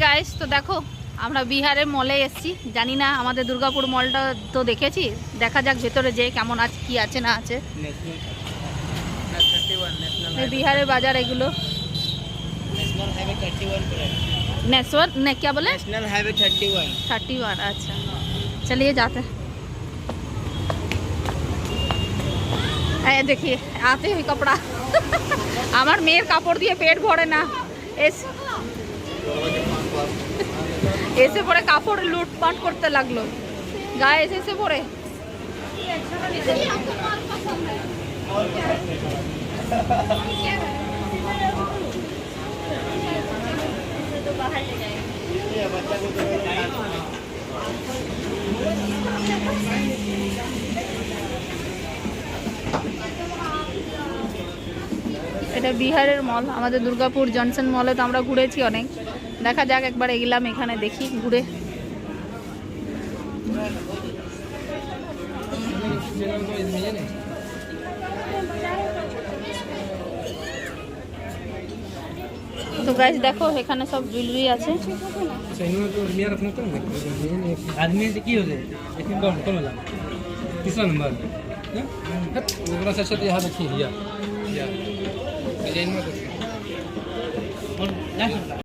Guys, তো দেখো আমরা বিহারের মলে এসেছি। জানি না আমাদের দুর্গাপুর মলটা তো দেখেছি, দেখা যাক ভেতরে যে কেমন আছে, কি আছে না আছে। বিহারের বাজার এগুলো। नेशनल हाईवे 31 पर है। नेशनल ने क्या बोले? National highway 31। 31। अच्छा चलिए जाते हैं। देखिए आते हुए कपड़ा আমার মেয়ের কাপড় দিয়ে পেট ভরে না, এসে পরে কাপড় লুটপাট করতে লাগলো। গায়ে এসে পরে এটা বিহারের মল। আমাদের দুর্গাপুর জনসন মলে তো আমরা ঘুরেছি অনেক। দেখা যাক একবার এগিলাম এখানে, দেখি ঘুরে। তো गाइस देखो এখানে সব জুয়েলারি আছে। आदमी से की हो जाए लेकिन कौन कौन वाला तीसरा नंबर ओकरा से अच्छा यहाँ देखिए या डिजाइन में देखिए।